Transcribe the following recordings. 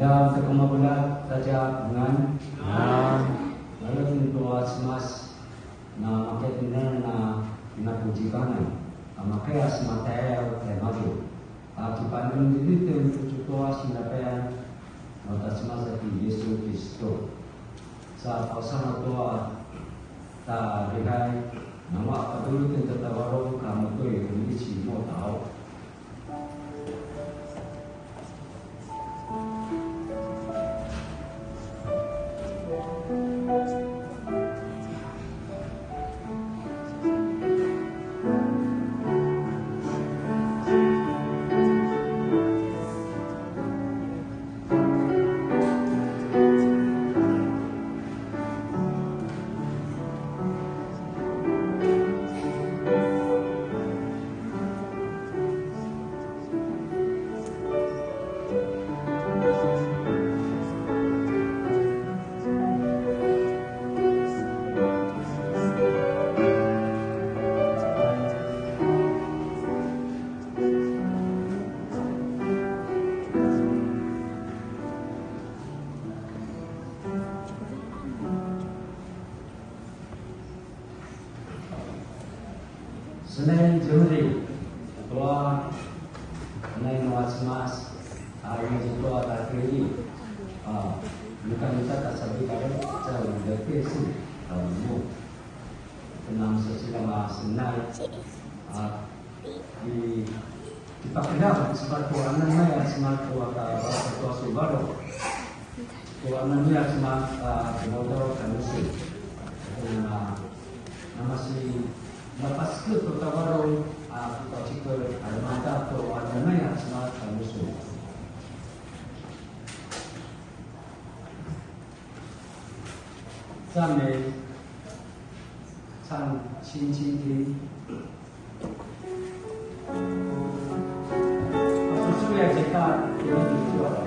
Dan kekemabulan saja dengan lalu doa semas na maketiner na pinapujibanan makaya semataya maju akipan dito tutuwa sinapayan mata semas ati Yesus Kristo sa pausang doa ta rihay nama padulutin tatawaro kamu to yung isi mo tao. Selain juri, doa selain wasmas, yang juga tak kiri, bukan kita tak sabi karen, jauh lebih sih, mu, tenang sesuatu senai, dipakai sebagai anaknya sebagai waktu baru, anaknya sebagai modal kanusi, nama si lepas ke pertawaran kita cikgu armada atau adanya semangat musuh. Sampai sang cincin di susu yang kita ini dijual.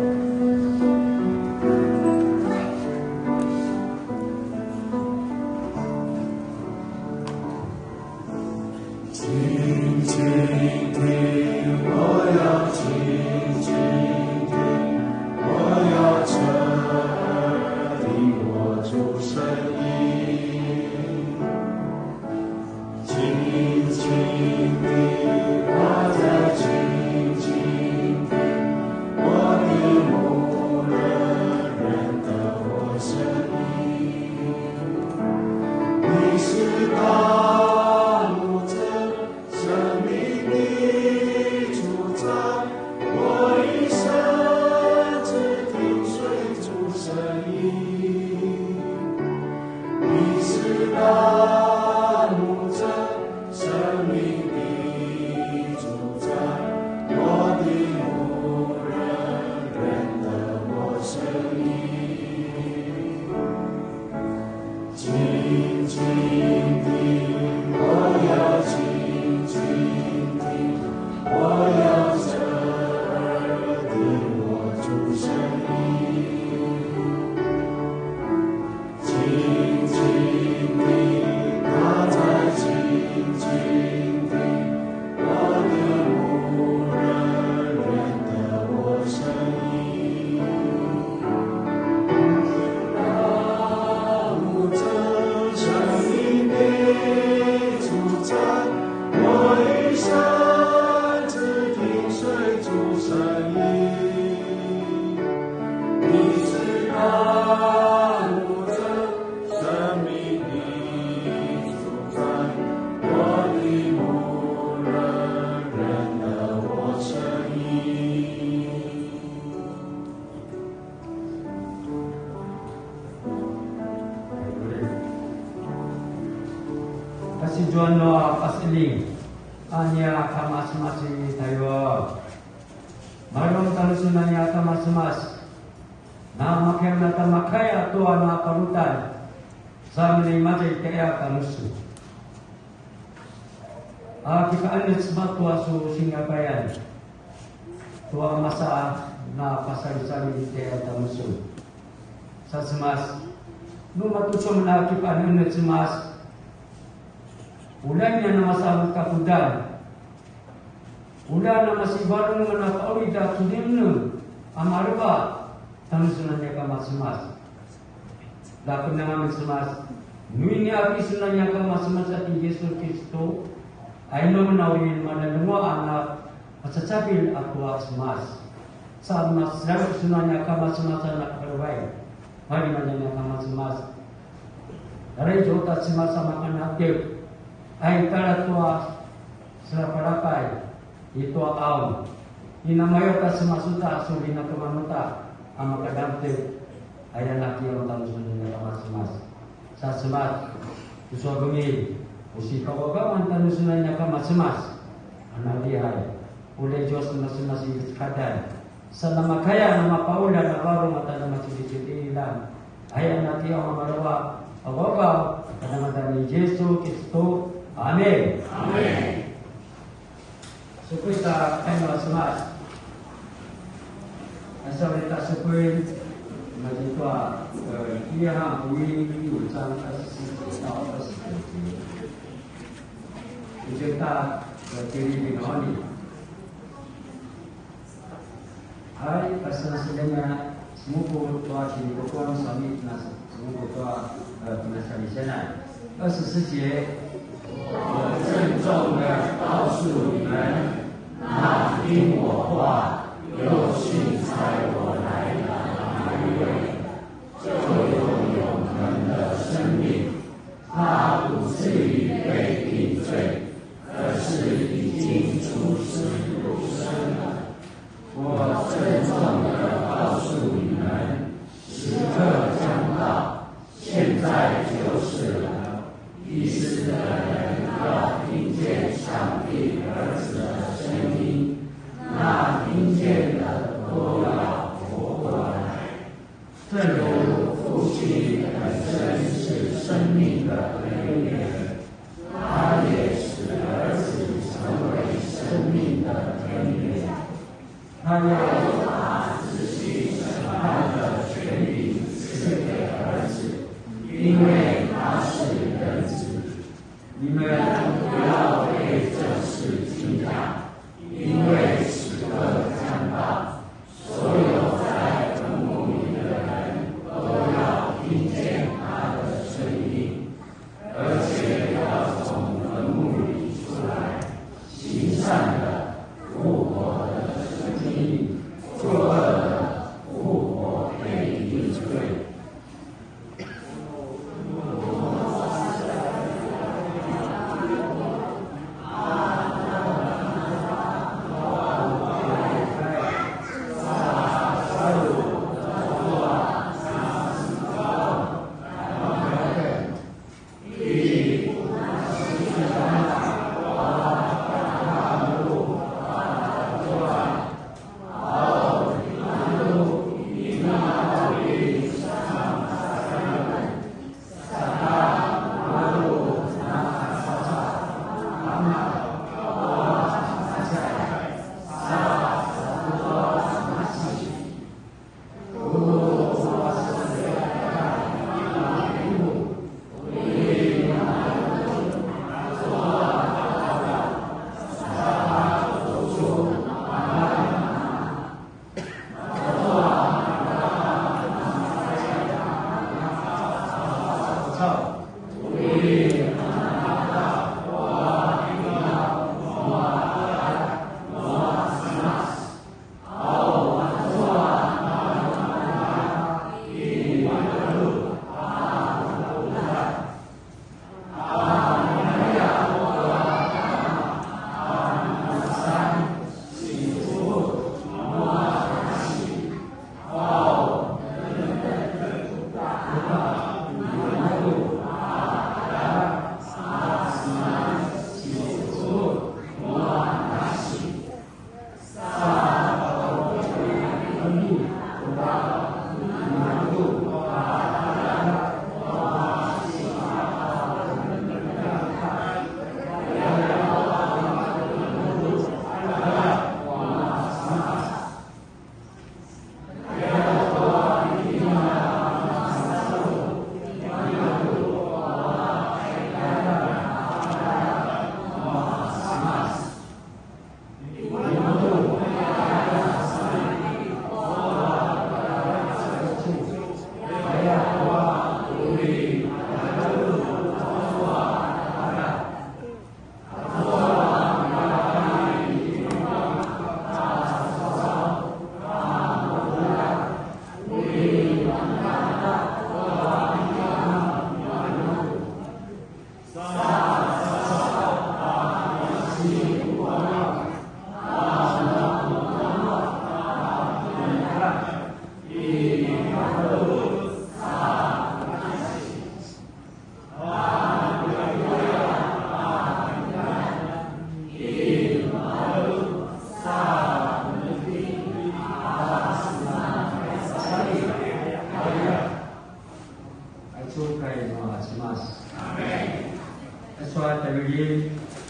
那么西巴人们那奥利达图林呢，阿马鲁巴， tanusnya mas-mas. Dapat nama mas-mas. Nuini api sunanya mas-mas ati Yesus Kristo. Aino menawin mana dua anak pacacabil aku mas. Saat mas dapat sunanya mas-mas anak berbaik. Hari mananya mas-mas. Dari jota semasa makan aktif. Ay kala tua selaparapai itu aum. Ina mayota semasuta suri na kemanuta ama kadamte ayan laki ang talusun na kamas-mas. Sa semat uswagumi usi kawagawan talusun na kamas-mas. Anak dihay ule Diyos na sumasibit kadal. Sa namakaya na mapaula na baro mata na masibit-ibit ayan laki ang mamarawa awagaw kadang-kadang ni Yesus Kristo. Amin. Amin. Supaya kita kenal semas. Asal kita supaya majulah ia hamil urusan atas kita berdiri di noni. Hari asal sebenarnya semua tua ciri pokok sami nas semua tua nasari sana. 24节。 我郑重地告诉你们，那听我话又信差我来的那一位，就有永恒的生命。他不至于被定罪，而是已经出世入生了。我郑重地告诉你们，时刻将到，现在就是了。已死的人要听见上帝儿子的声音，那听见的都要活过来。正如父亲本身是生命的根源，他也使儿子成为生命的根源。他又把仔细审判的权柄赐给儿子，因为他是人子。 你们不要被这事惊讶，因为时刻将到，所有在坟墓里的人都要听见他的声音，而且要从坟墓里出来，行善的、复活的生命，做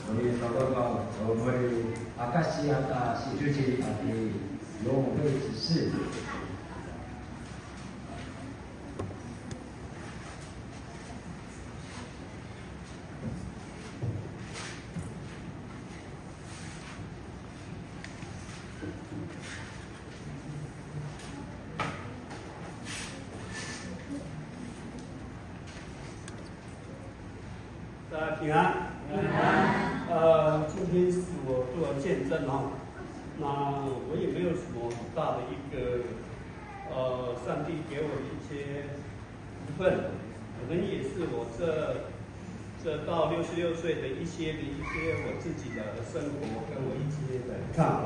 我哋祷告，我哋阿卡西阿达西主席阿的用会指示。大家平安。平安。今天是我做见证哦，那我也没有什么很大的一个上帝给我的一些福分，可能也是我这到66岁的一些我自己的生活跟我一些的看法。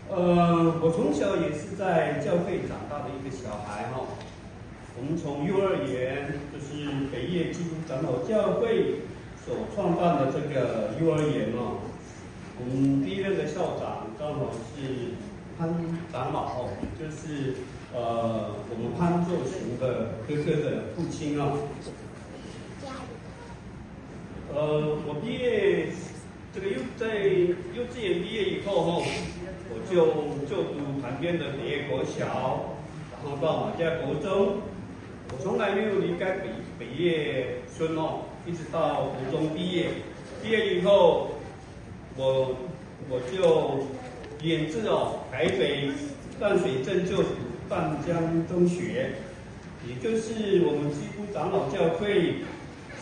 我从小也是在教会长大的一个小孩哈。我们从幼儿园就是北业基督长老教会所创办的这个幼儿园哦，我们第一任的校长刚好是潘长老哦，就是我们潘作雄的哥哥的父亲哦。我毕业这个在幼稚园毕业以后哦，我就读旁边的北业国小，然后到马家国中。我从来没有离开北业村哦，一直到国中毕业。毕业以后，我就远至台北淡水镇就读淡江中学，也就是我们基督长老教会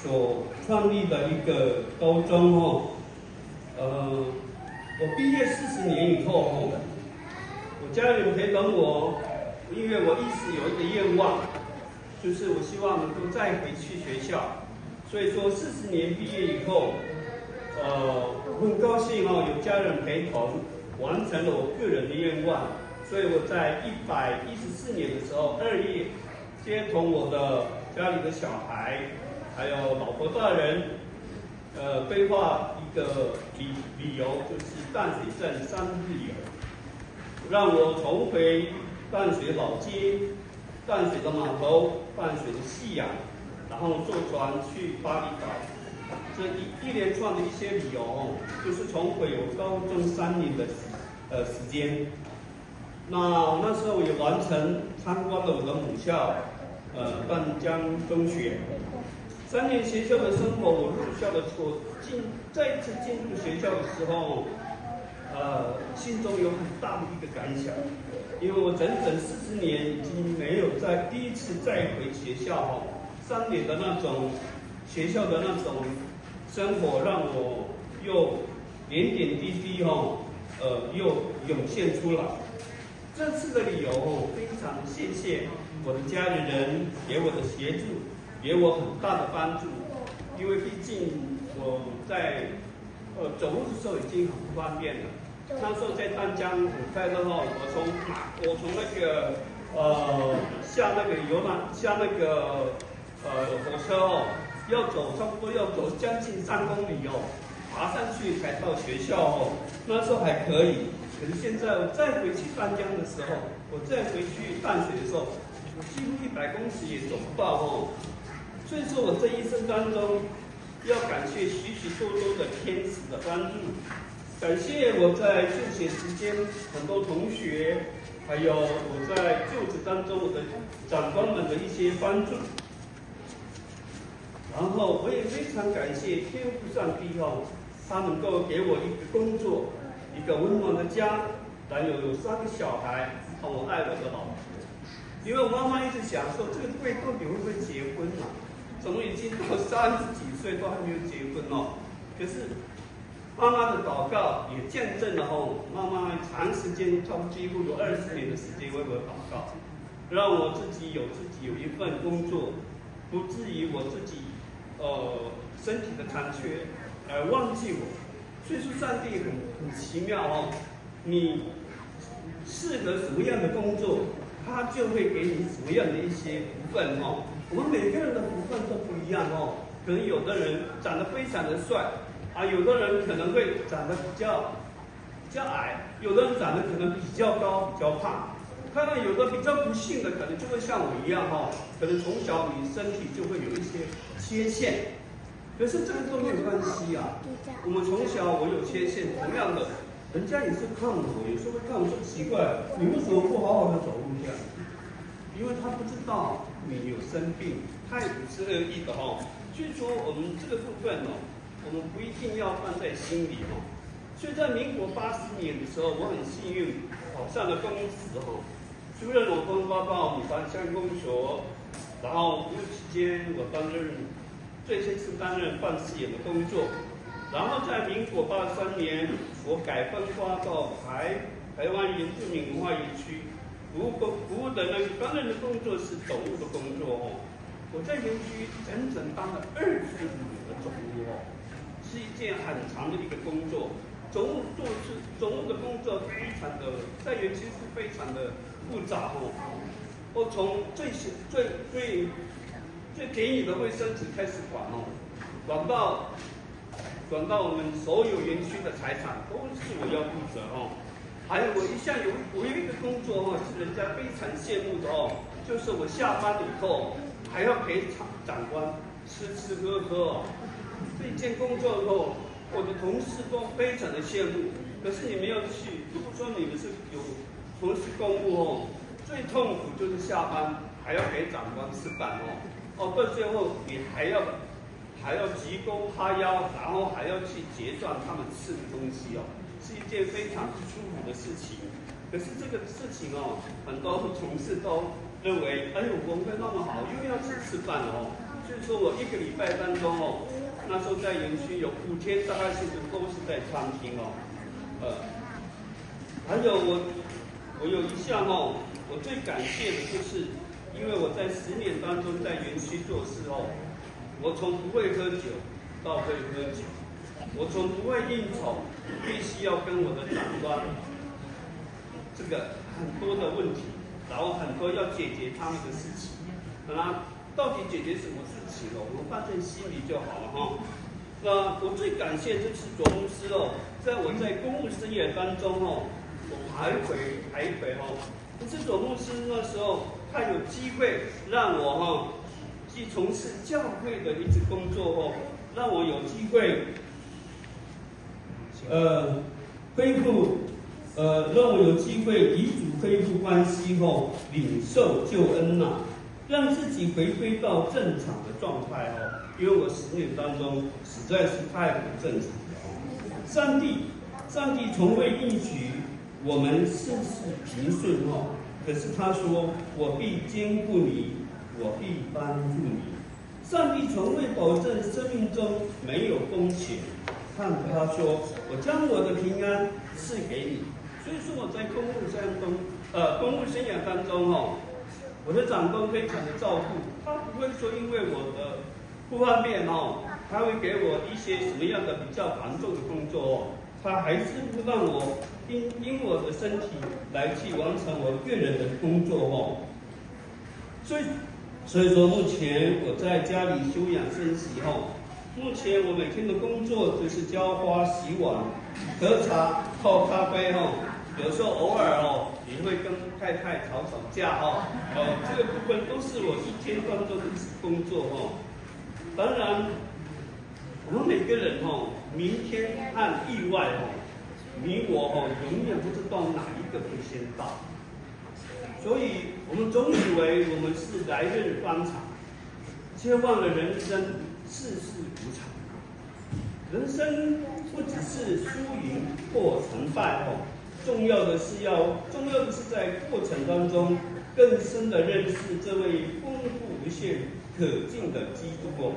所创立的一个高中哦。我毕业40年以后哦，我家人陪同我，因为我一直有一个愿望。就是我希望能够再回去学校，所以说40年毕业以后，我很高兴哦，有家人陪同，完成了我个人的愿望。所以我在114年的时候2月，接同我的家里的小孩，还有老婆大人，规划一个旅游，就是淡水镇3日游，让我重回淡水老街。淡水的码头，淡水的夕阳，然后坐船去巴厘岛，这一连串的一些理由哦，就是重回我高中3年的时间。那时候也完成参观了我的母校，淡江中学。3年学校的生活，我入校的时候再一次进入学校的时候，心中有很大的一个感想。因为我整40年已经没有第一次再回学校哦，3年的那种学校的那种生活，让我又点点滴滴哦，又涌现出来。这次的旅游哦，非常谢谢我的家里人给我的协助，给我很大的帮助。因为毕竟我在走路的时候已经很不方便了。那时候在淡江很快乐哦，我从那个下那个火车哦，差不多要走将近3公里哦，爬上去才到学校哦。那时候还可以，可是现在我再回去淡江的时候，我再回去淡水的时候，我几乎100公尺也走不到哦。所以说我这一生当中，要感谢许许多多的天使的帮助。感谢我在就学时间很多同学，还有我在就职当中我的长官们的一些帮助。然后我也非常感谢天父上帝哦，他能够给我一个工作，一个温暖的家，还有3个小孩，和我爱我的老婆。因为我妈妈一直想说，这个贵到底会不会结婚啊？怎么已经到30几岁都还没有结婚哦？可是妈妈的祷告也见证了哦，妈妈长时间，差不多几乎有20年的时间为我祷告，让我自己有一份工作，不至于我自己身体的残缺而忘记我。所以说上帝很奇妙哦，你适合什么样的工作，他就会给你什么样的一些福分哦。我们每个人的福分都不一样哦，可能有的人长得非常的帅。有的人可能会长得比较矮，有的人长得可能比较高、比较胖。看到有的比较不幸的，可能就会像我一样可能从小你身体就会有一些缺陷。可是这个都没有关系啊。我们从小我有缺陷，同样的，人家也是看我，有时候会看我说奇怪，你为什么不好好的走路这样？因为他不知道你有生病，他也不是恶意的哦。所以说我们这个部分哦，我们不一定要放在心里哦。所以在民国80年的时候，我很幸运考上了公职哦，出任我公发报米乡公所，然后这期间我最先是担任办事员的工作，然后在民国83年，我改分发到台湾原住民文化园区。服务的那个担任的工作是总务的工作哦，我在园区整整当了25年的总务哦，是一件很长的一个工作。总务的工作非常的，在园区是非常的复杂哦。我从最便宜的卫生纸开始管哦，管到我们所有园区的财产都是我要负责哦。还有我有一个工作哦，是人家非常羡慕的哦，就是我下班以后还要陪长官吃吃喝喝哦。这件工作后，我的同事都非常的羡慕。可是你没有去，如果说你们是有从事公务哦，最痛苦就是下班还要陪长官吃饭哦，到最后你还要鞠躬哈腰，然后还要去结算他们吃的东西哦。是一件非常不舒服的事情，可是这个事情哦，很多同事都认为，哎呦，我们那么好，又要吃饭哦，所以说我1个礼拜当中哦，那时候在园区有5天，大概是都是在餐厅哦，还有我有一项哦，我最感谢的就是，因为我在10年当中在园区做事哦，我从不会喝酒到会喝酒。我从不会应酬，必须要跟我的长官这个很多的问题，然后很多要解决他们的事情。那到底解决什么事情哦？我们放在心里就好了哈。那我最感谢就是总公司哦，在我在公务生涯当中哦，我徘徊哦。可是总公司那时候他有机会让我哈去从事教会的一直工作哦，让我有机会。让我有机会与主恢复关系后，领受救恩呐，让自己回归到正常的状态哦。因为我10年当中实在是太不正常了哦。上帝从未应许我们事事平顺哦，可是他说我必兼顾你，我必帮助你。上帝从未保证生命中没有风险。看他说，我将我的平安赐给你。所以说我在公务生涯当中哦，我的长官非常的照顾，他不会说因为我的不方便哦，他会给我一些什么样的比较繁重的工作哦，他还是不让我因我的身体来去完成我个人的工作哦。所以说目前我在家里休养生息后。目前我每天的工作就是浇花、洗碗、喝茶、泡咖啡哦。有时候偶尔哦，也会跟太太吵架哦。这个部分都是我一天当中的工作哦。当然，我们每个人哦，明天和意外哦，你我哦，永远不知道哪一个会先到。所以我们总以为我们是来日方长，却忘了人生。世事无常，人生不只是输赢或成败哦，重要的是在过程当中更深的认识这位丰富无限可敬的基督哦，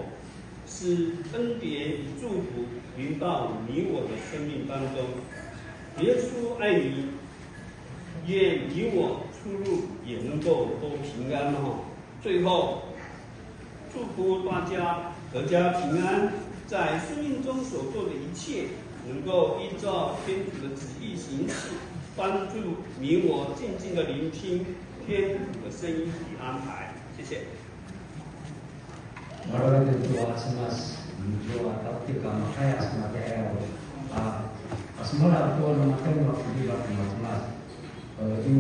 使恩典与祝福临到你我的生命当中。耶稣爱你，愿你我出入也能够都平安哦。最后，祝福大家阖家平安，在生命中所做的一切，能够依照天主的旨意行事，帮助你我静静的聆听天主的声音与安排。谢谢。因为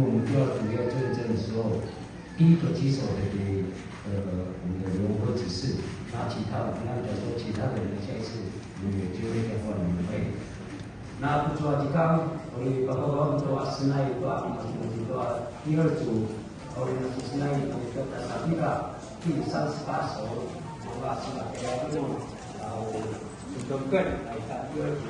我们做主要认证的时候，第一个棘手的我们的联合会指示，那其他的，那假如说其他的人下一次有机会的话，你们会。那不做时间，我们包括做室内做，做第二组，我们室内做的啥地方？第38首，我把是吧？用这个根来看第二组。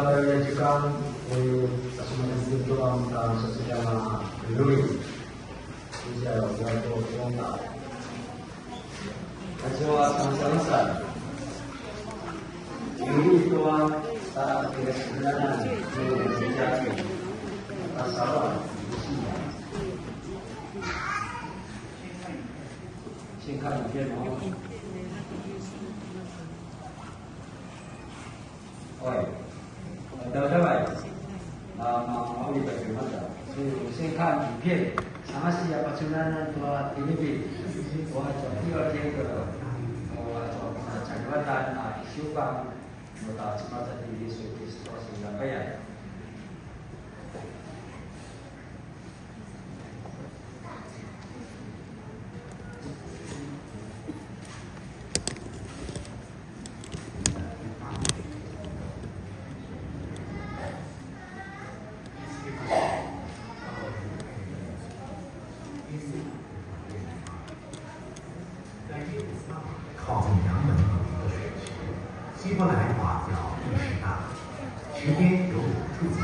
Bapak diajukan pasukan Tuhan dalam sesama Louis. Bisa waktu kontak. Kacau sama-sama. Louis Tuhan tak kesederhanaan menjadi masalah usia. Singkat dia mau. Oi. 得的来，毛利的什么的，所以我先看影片，尝试一下把出来呢，多听一遍，我做第二天的，我做讲话单啊，修改，我打起码在第一水平说是两个人。靠近阳门有一个水池，希伯来话叫伊什大，池边有5处井。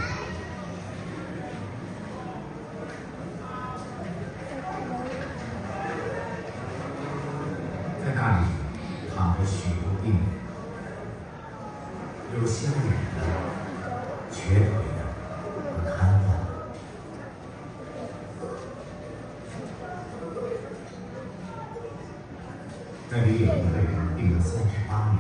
在那里躺着许多病人，有瞎眼的、瘸腿的和瘫痪的。那里有一个人病了38年，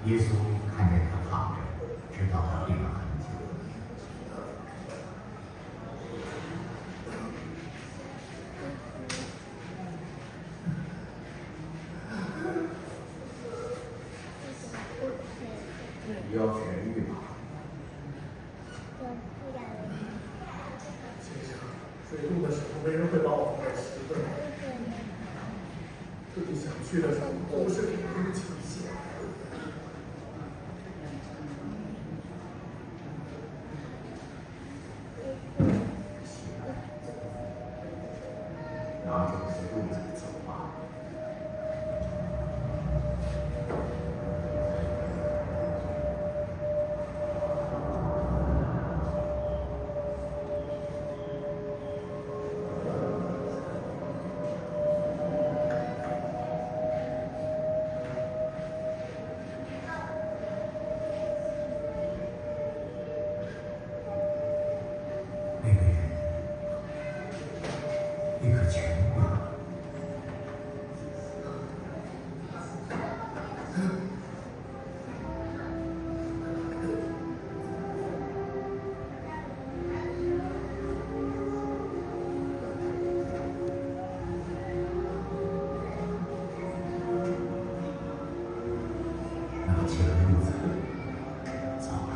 耶稣看见他躺着，知道他病了很久。你要痊愈吗？水冻的时候，没人会把我放在石头上。自己想去的时候，都是临兵抢险。拿着石柱子走吧。那个人立刻痊愈了。拿起了褥子，走了。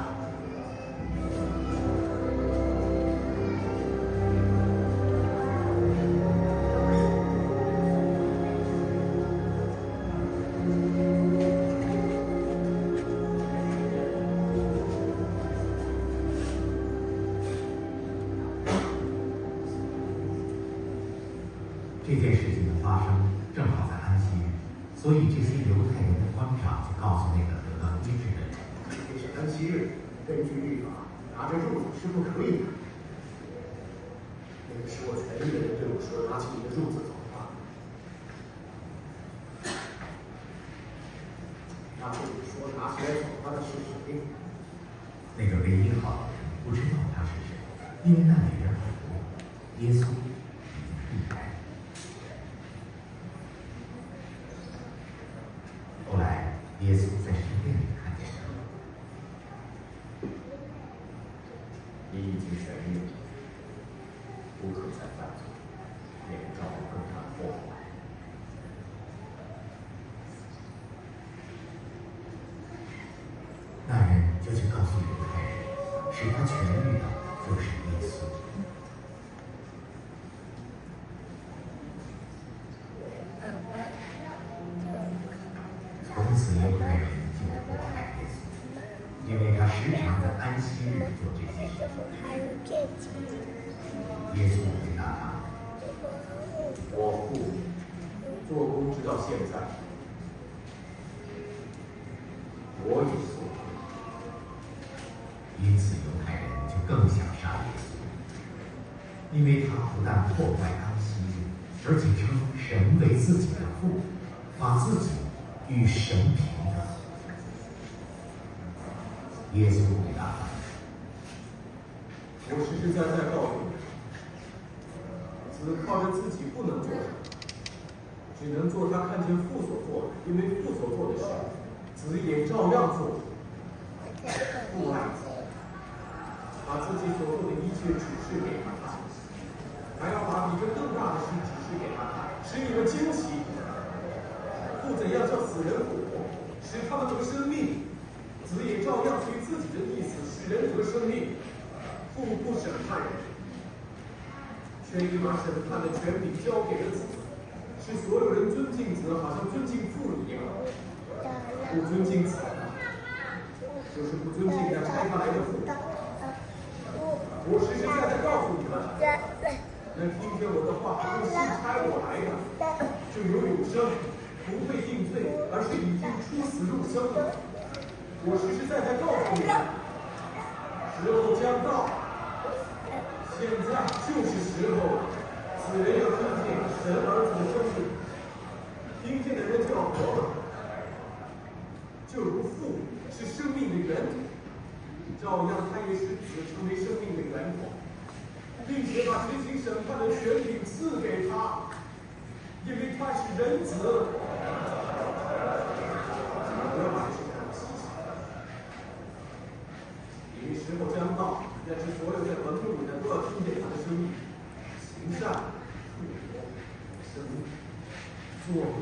这件事情的发生正好在安息日，所以这些犹太人的官长就告诉那个得到医治的人，这是安息日，根据律法，拿着褥子是不可以的。那个使我痊愈的人对我说：“拿起你的褥子走吧。”他对我说：“拿起来走吧的是谁？”那个为医好的人不知道他是谁，因为那里人很多，耶稣已经离开。后来，耶稣在圣殿里看见他，你已经痊愈了，不可再犯罪，免遭更大的祸患。那人就去告诉犹太人，使他痊愈的就是耶稣。从此，犹太人就迫害耶稣，因为他时常在安息日做这些事情。耶稣回答他：“我父做工直到现在，我也做工，因此犹太人就更想杀耶稣，因为他不但破坏安息日，而且称神为自己的父，把自己与神平等。耶稣回答他：“我实实在在告诉你，子靠着自己不能做什么，只能做他看见父所做的，因为父所做的事，子也照样做。父爱子，把自己所做的一切指示给他看，还要把比这更大的事指示给他看，使你们惊奇。父怎样叫死人复活，使他们得生命，子也照样随自己的意思使人得生命。父不审判人，却已把审判的权柄交给了子，使所有人尊敬子，好像尊敬父一样。不尊敬子，就是不尊敬那差他来的父。我实实在在告诉你们，能听见我的话，不信差我来的，就有永生，不会定罪，而是已经出死入生了。我实实在在告诉你们，时候将到，现在就是时候，死人要听见神儿子的声音，听见的人就要活了。就如父是生命的源头，照样他也使子成为生命的源头，并且把执行审判的权柄赐给他，因为他是人子。不要把这事看得稀奇，因为时候将到，那是所有在坟墓里的都要听见他的声音，行善、复活、生命，作恶。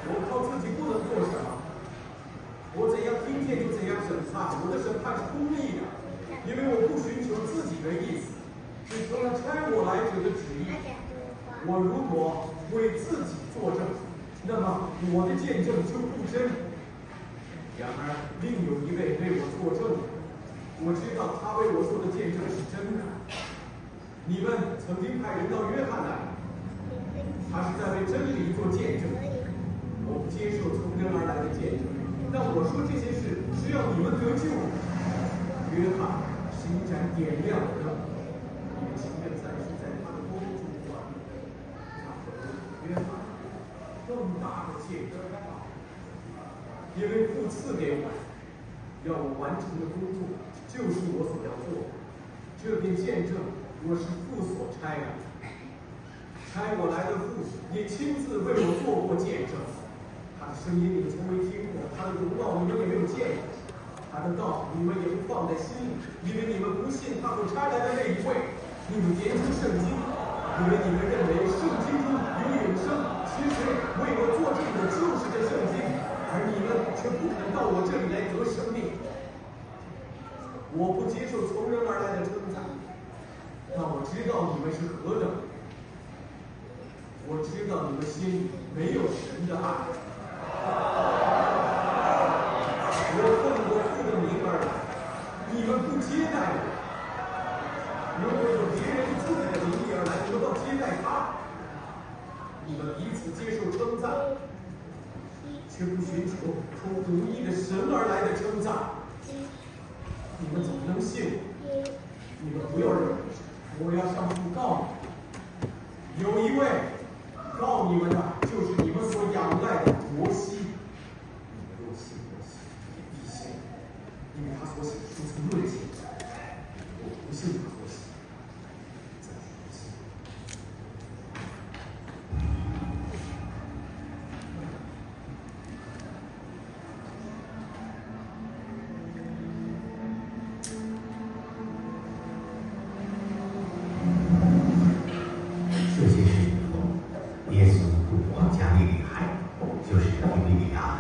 我靠自己不能做什么，我怎样听见就怎样审判，我的审判是公义的，因为我不寻求自己的意思，是求那差我来者的旨意。我如果为自己作证，那么我的见证就不真。然而另有一位为我作证，我知道他为我说的见证是真的。你们曾经派人到约翰来，他是在为真理做见证。我不接受从人而来的见证，但我说这些事是要你们得救。约翰是一盏点亮的灯，你们情愿暂时在他的光中转，那和约翰更大的见证。因为父赐给我，要我完成的工作，就是我所要做的。这便见证我是父所差的。差我来的父也亲自为我做过见证。他的声音你们从未听过，他的荣耀你们也没有见过，他的道你们也不放在心里，因为你们不信他所差来的那一位。你们研究圣经，因为你们认为圣经中有永生，其实为我作证的就是这圣经，而你们却不肯到我这里来得生命。我不接受从人而来的称赞，但我知道你们是何等，我知道你们心里没有神的爱。我奉我父的名而来，你们不接待我。如果有别人以自己的名义而来，你们要接待他。你们彼此接受称赞，却不寻求从独一的神而来的称赞。你们怎么能信我？你们不要认为我要上诉告你们。有一位告你们的，就是你们所仰赖的摩西。你们若信摩西，也必信，因为他所写的书曾论记载。我不信他所写，再不信。这些事以后，耶稣渡过加利利海，就是提比利亚海。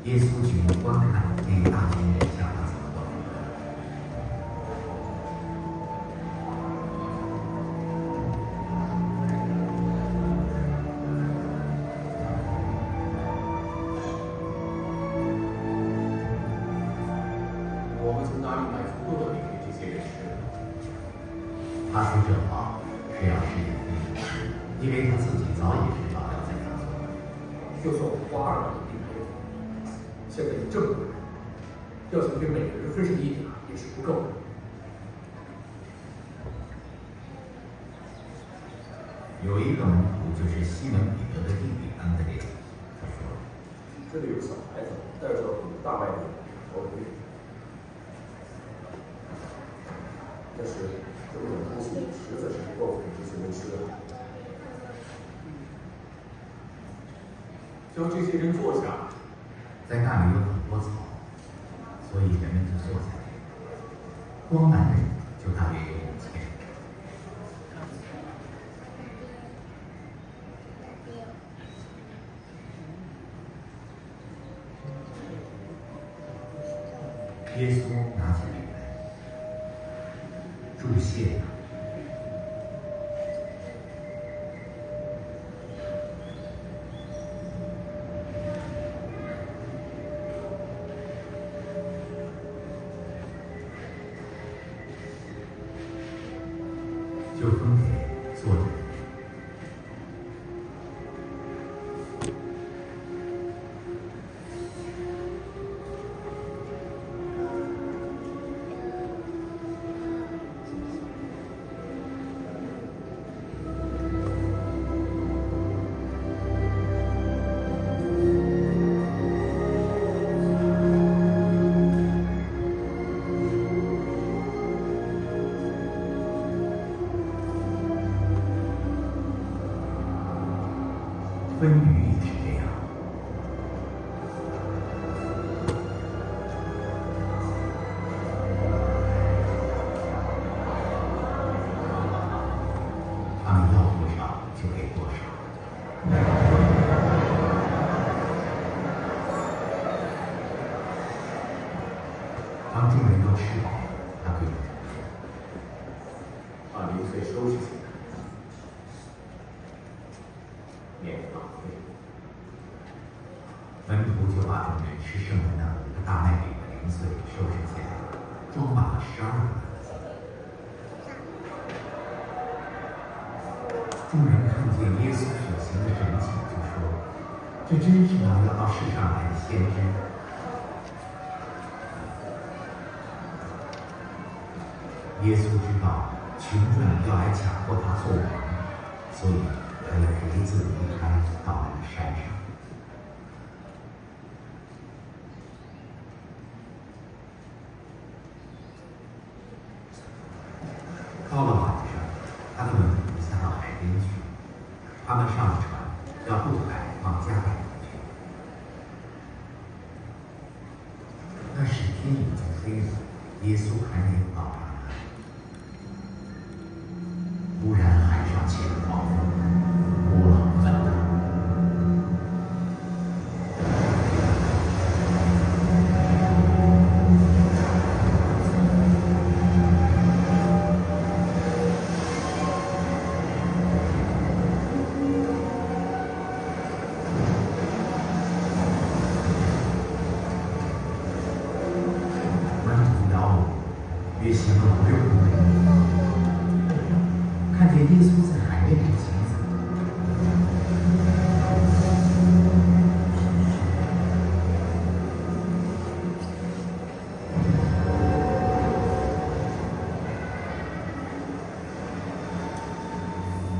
耶稣举目观看那大群人向他走过来。我们从哪里买足够的饼给这些人吃？他说这话是要试验他，因为他自己早已知道要怎样做。就算我花2万币没有，现在有这么多人，要想给每个人分上一点也是不够的。有一个门徒就是西门彼得的弟弟安德烈，他说：“这里有小孩子带着大麦饼和鱼，但是这种东西实在是不够给这些人吃的。叫这些人坐下，在那里有很多草，所以人们就坐下来。光男人就大约有5000。耶稣拿起饼来，祝谢他。就分给坐着的人。分鱼也是这样。他们要多少就给多少。当众人都吃饱，他对着他们说：“把零碎收拾起来，免得浪费。”门徒就把众人吃剩的那5个大麦饼的零碎收拾起来，装满了12个篮子。众人看见耶稣所行的神迹，就说：“这真是那要到世上来的先知。”耶稣知道群众要来强迫他做王，所以他又独自离开，到了山上。到了晚上，他的门徒下到海边去，他们上了船，要渡海往加利利去。那时天已经黑了，耶稣还没有到那里。突然海上起了狂风，波浪翻腾。门徒摇橹，约行了5、6公里，看见耶稣在海面上行走。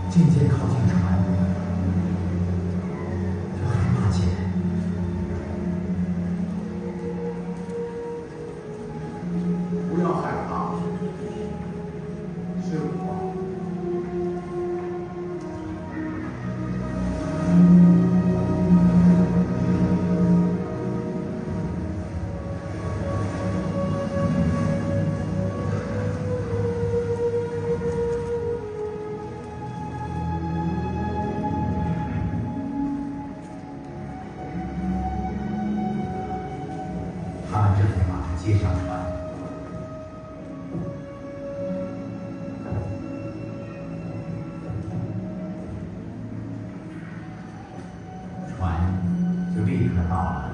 渐渐靠近船，就害怕起来。不要害怕，他们正在马街上船。船就立刻到了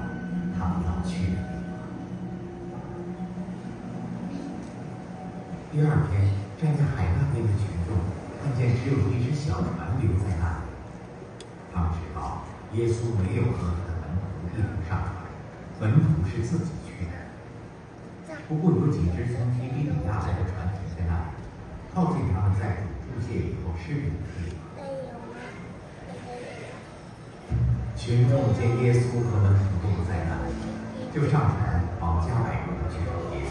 他们要去的地方。第二天，站在海岸边的群众看见只有一只小船留在那里，他们知道耶稣没有和他的门徒一同上船，门徒是自己去的。不过有几只从提比里亚来的船停在那里，靠近他们在主祝谢以后施礼的地方。群众见耶稣和门徒都不在那里，就上船往加百农去找耶稣。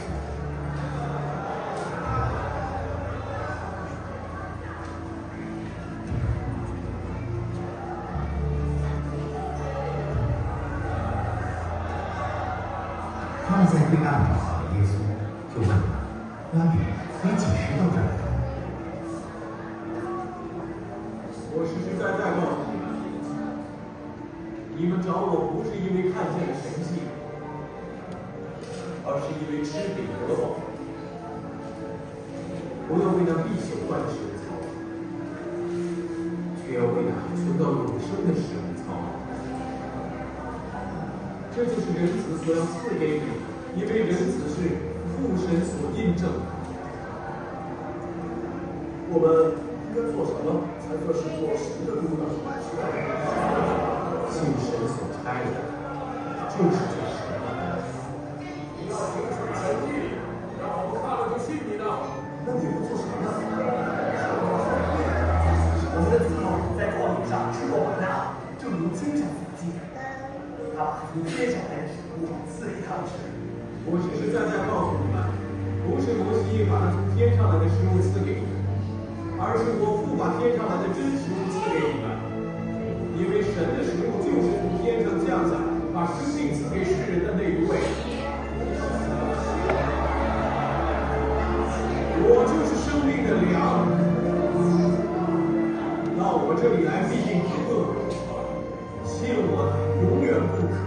他们在对岸找到了耶稣，就问他：“拉比，你几时到这儿来？”我实实在在告诉你们，你们找我不是因为看见了神迹，而是因为吃饼得饱。不要为那必朽坏的食物操劳，却要为那存到永生的食物操劳。这就是人子所要赐给你的，因为人子是父神所印证的。我们应该做什么才算是做神的工呢？信神所差的，就是做神的。你要凭什么神迹？让我们看了就信你呢？那你们做什么呢？我们的祖宗在旷野上吃过玛纳，正如经上所记。他把从天上来的食物赐给他们吃。我实实在在告诉你们，不是摩西把那从天上来的食物赐给你们，而是我父把天上来的真食物赐给你们。因为神的食物就是从天上降下，把生命赐给世人的那一位。我就是生命的粮，到我这里来必定不饿，信我的永远不渴。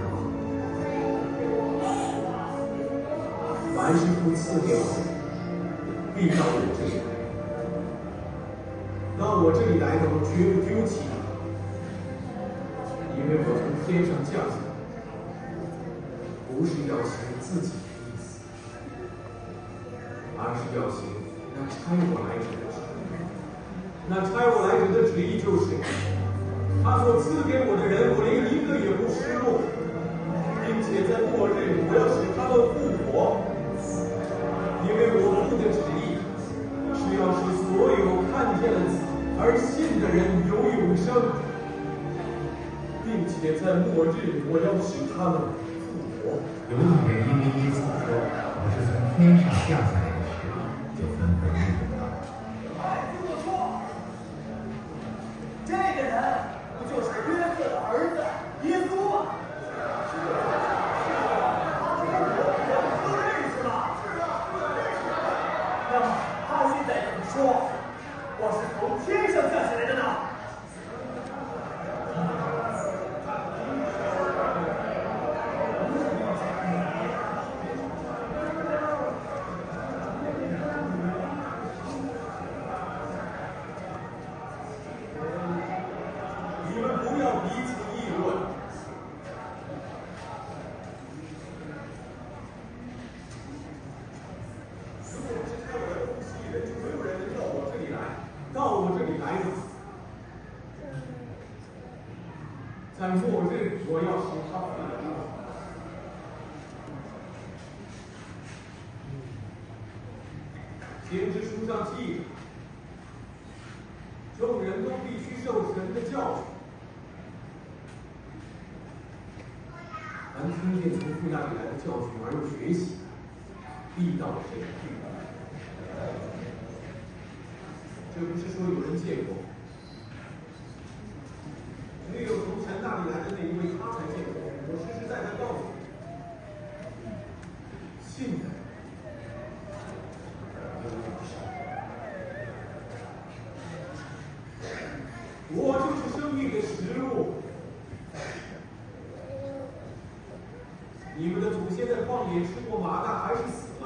凡是父赐给我的，必到我这里来。到我这里来的，我绝不丢弃他，因为我从天上降下来，不是要行自己的意思，而是要行那差我来者的旨意。那差我来者的旨意就是，他所赐给我的人，我连一个也不失落，并且在末日，我要使他们复活。因为我父的旨意是要使所有看见了子而信的人有永生，并且在末日，我要使他们复活。犹太人因为耶稣说我是从天上降下来的食物，就纷纷议论道：“这么说，这个人不就是约瑟的儿子耶稣吗？是啊，他跟我都认识吗？是啊，认识。那么他现在怎么说我是从天上降下来的呢？”你们不要彼此议论。如果不是差我来不吸引人，就没有人能到我这里来。到我这里来的，在末日我要使他复活。先知书上记着，众人都必须受神的教训。凡听见从父那里来的教训而又学习，必到神去。这不是说有人见过，只有从神那里来的那一位，他才见过。我实实在在告诉你，信的有永生。我就是生命的食物。你们的祖先在旷野吃过玛纳，还是死了。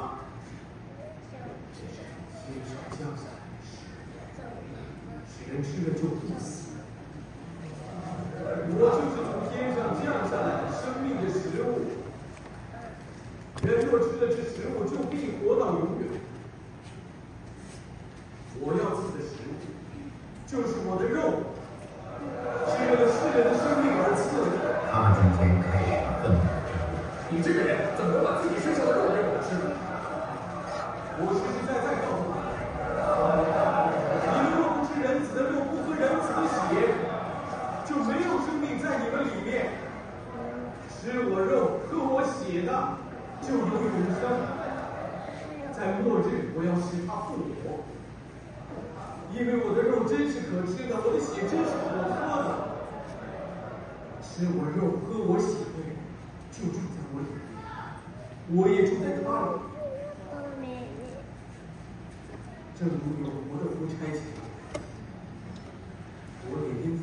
这是从天上降下来的食，人吃了就不死。我就是从天上降下来的生命的食物。人若吃了这食物，就必活到永远。我要赐的食物，就是我的肉，是为了世人的生命而赐的。他们中间开始愤怒争论。你这个人怎么能把自己身上的肉给我吃呢？我实实在在告诉你们，你们若不吃人子的肉，不喝人子的血，就没有生命在你们里面。吃我肉、喝我血的，就有永生。在末日，我要使他复活，因为我的肉真是可吃的，我的血真是可喝的。吃我肉、喝我血的人，就住在我里面，我也住在他里。正如有我的父差遣我也因父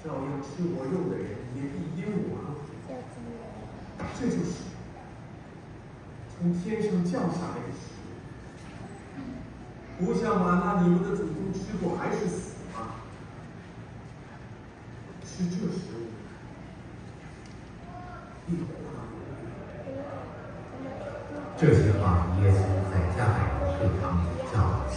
照样吃我肉的人，也必因我而活。这就是从天上降下来的食物，不像玛纳你们的祖宗吃过还是死吗？吃这食物必活到永远。这些话，耶稣在加百农会堂里教导人。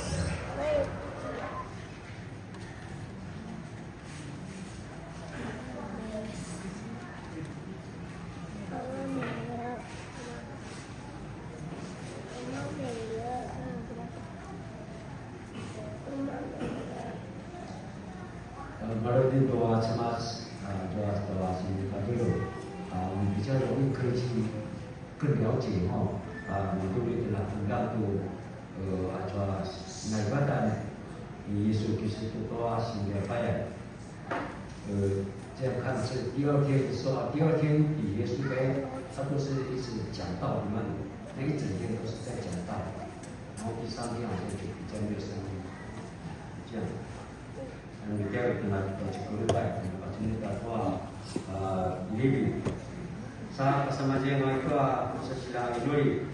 Baru di doa cemas, doa sini dulu, 我们比较容易可以去更了解menurut telah membantu acara ibadah Yesus Kristus doa sehingga bayar. 这样看是第二天说，第二天耶稣他都是一直讲道理嘛，那一整天都是在讲道，然后第三天好像就比较没有声音，这样。第二天呢，去个礼拜，把今天的话living， saat bersama jemaat itu sesudah Idul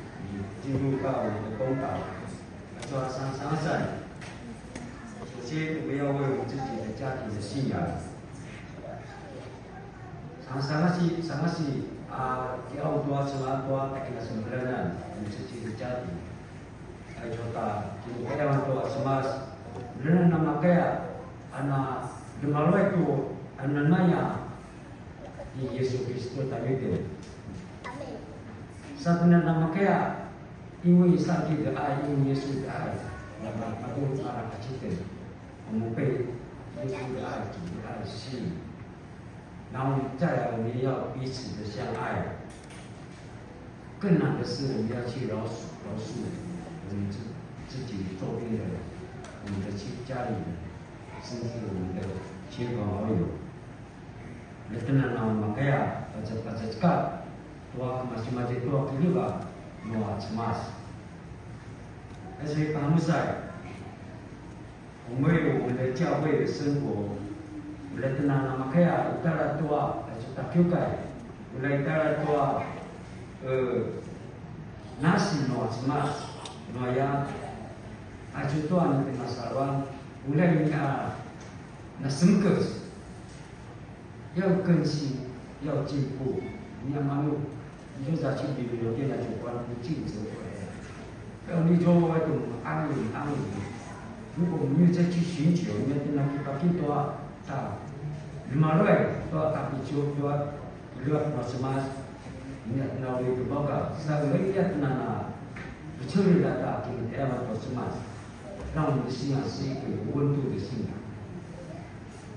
dibuka untuk kompak atau sang-sangsan， 首先我们要为我们自己的家庭的信仰。Sangat-sangat jauh doa semua doa tak kena sempurna untuk ciri jati. Contoh, kita orang doa semua benar nama kaya anak demalai itu anak naya di Yesus Kristus tadi itu. Sebenarnya nama kaya ibu sakit dah, ibu Yesus dah. Nama itu anak kecil, mungkin Yesus dah, dah sih. 然后再来，我们要彼此的相爱。更难的是，我们要去饶恕我们自己周边的人，我们的家里人，甚至我们的亲朋好友。Karena makanya baca cakap doa masing-masing doa kedua doa cemas. Saya paham saya, 我们有我们的教会的生活。 Mulai tenang nama kaya, utara tua, tak kyukai. Mulai utara tua, nasi no cemas, no ya, aju tua nanti masalah. Mulai na sengkes, 要更新，要进步。你要忙碌，你就在去旅游店来做关不进则回来。要你做那种安稳。如果我们再去寻求，你要跟他去把更多。 Lumayan, doa tapi doa lihat mas ingat nawi itu baga. Saya lihat nana bercuri data kita emak mas. 让我们的信仰是一个有温度的信仰。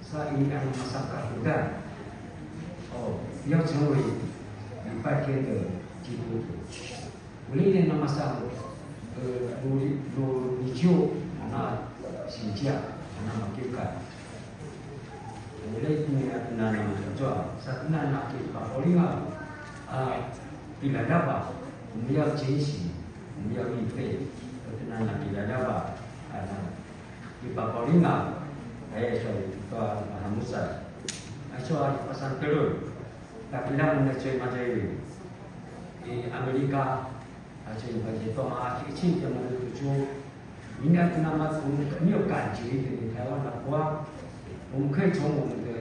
Saya ingin masyarakat kita, 要成为礼拜天的基督徒。我那年那么上，你就那请假，那么给改。 Mulai punya anak jual, saat anak kita polingan, bila dapat, dia jensi, dia lipat, anak bila dapat, kita polingan, saya itu Musa, soal pasal telur. Tak bilang mengecuali materi di Amerika, acuan bagi toa kecil yang menuju. 应该跟他们很有感觉一点的台湾的话，我们可以从我们的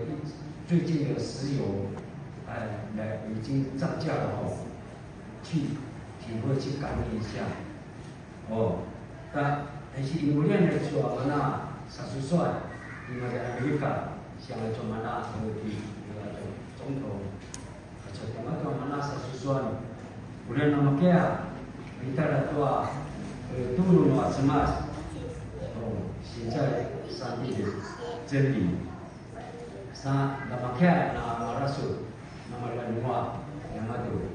最近的石油，来已经涨价了去体会去感应一下，但是因为来说，那30岁，因为在美国，像做mana seperti contoh, contoh mana 30岁，kemudian nama kita dah tua, turun cemas. 现在上帝的真理，nama kia nama rasul, nama lanua, nama tu,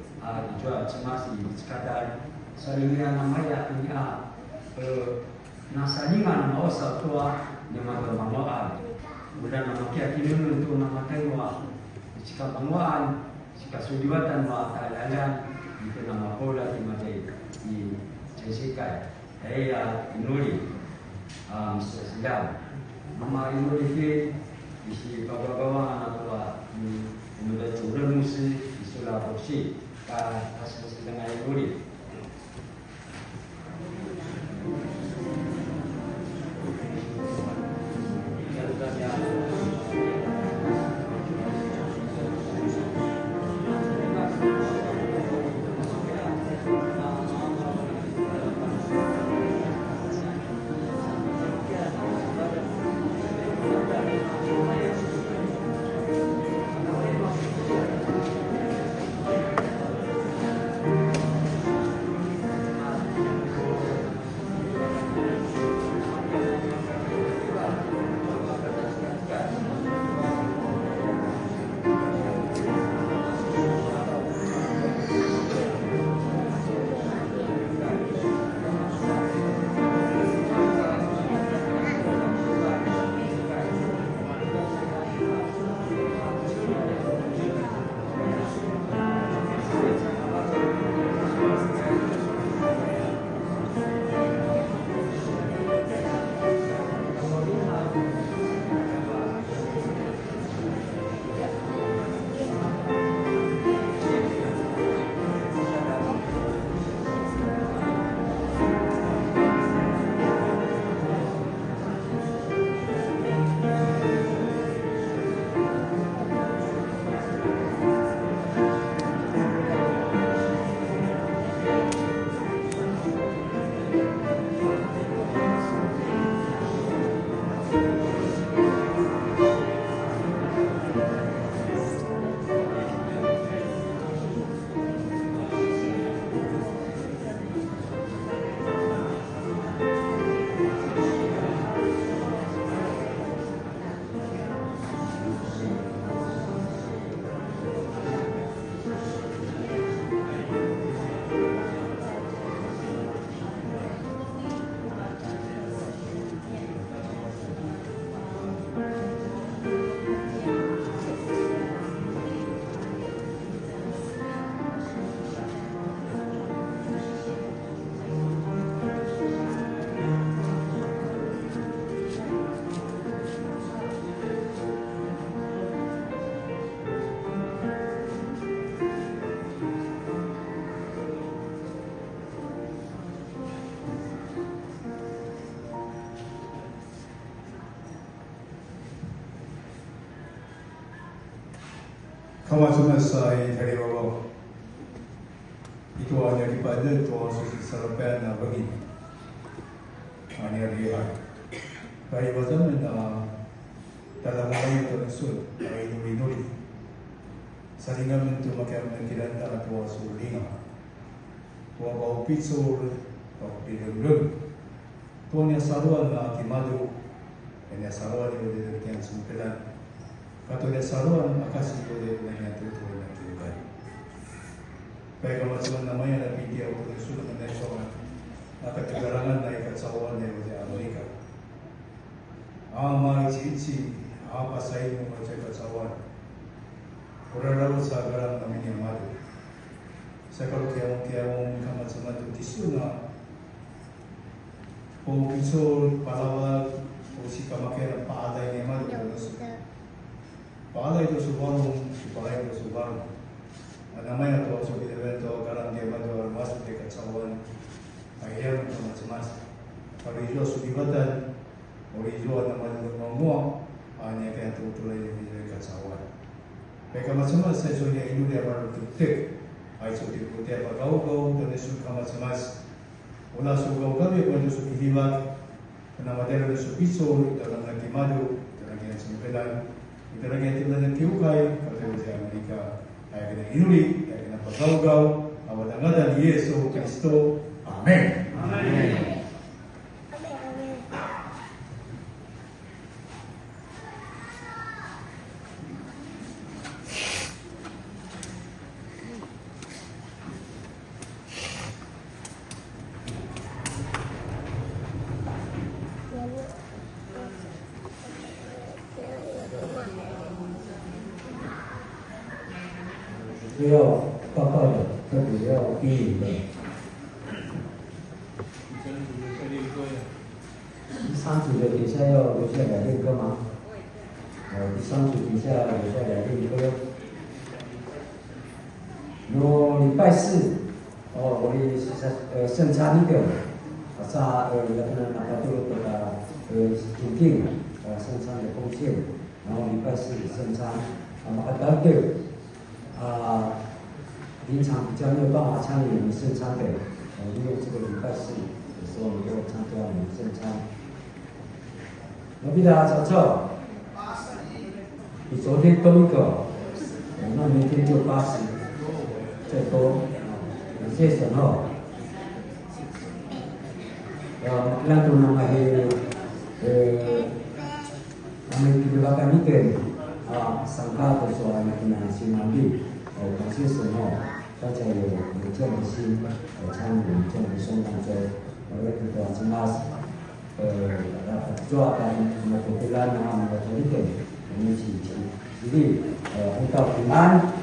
juga cemas sekadar salingan nama ya punya, nasalingan nama asal tua, nama bangwaan, kemudian nama kia kini untuk nama tengwa, jika bangwaan, jika sudiwatan wa thailand, itu nama pola di macam di Jessica, inuri. Mr. Sedang, nama Indonesia isi bawa-bawa anak tua, muda curang musi, isulah boksi, kasus sedang Indonesia. Kawasan saya dari bawah itu hanya daripada tuan susi sarapan bagi hanya lihat dari zaman dalam melayu tersebut dari minori saringan untuk makan tidak ada tuan sulinga tuan bau pisau atau direm tuan yang saruan kimadu yang saruan itu dari yang sumpelan Katolik saruan makasih boleh nanya tu nak juga. Baik kalau cuma namanya ada video untuk sudah menentukan akan kegerangan naik ke saruan yang di Amerika. Amai cici apa saya mau baca ke saruan. Orang lalu sagaran namanya madu. Saya kalau kiam kamu cuma tu tisu na. Pisau palawal, si kamakiran pa ada yang madu terus. Pakai itu subaru, pakai itu subaru. Namanya tu seperti evento dalam dia bantu masuk ke kacawan. Akhirnya macam-macam. Kalau hijau sudibatan, kalau hijau namanya ngomong, hanya kayak tu lagi di kacawan. Mereka macam-macam sesuatu yang ini dia baru tutup. Aisyah tu dia bergau-gau dan suka macam-macam. Una suka kami pun tu suka hibat. Nama dia tu suka pisau dalam lagi madu, dalam yang sembilan. Kita lagi itu dalam tiukai, kalau dia Amerika. Ayah kena inuli, ayah kena bergau-gau. Awal angkatan Yesus Kristus. Amin. Amin.要报告的，特别要低语的。第三组的底下要留下来练歌吗？第三组底下留下来练歌。有礼拜四，我的圣餐那个，在那个都决定圣餐的贡献，然后礼拜四圣餐，平常比较没有办法参与我们圣餐的，因为这个礼拜四有时候没有参加我们圣餐。隔壁的曹操，比昨天多一个，那明天就80，再多，感谢神哦。让tu nama kami diberikan ini sangka persoalan finansial nanti, 感谢神哦，大家有这样的心参与这样的圣诞节，我也知道真的做dan kebetulan nama kita， 我们一起努力，遇到平安。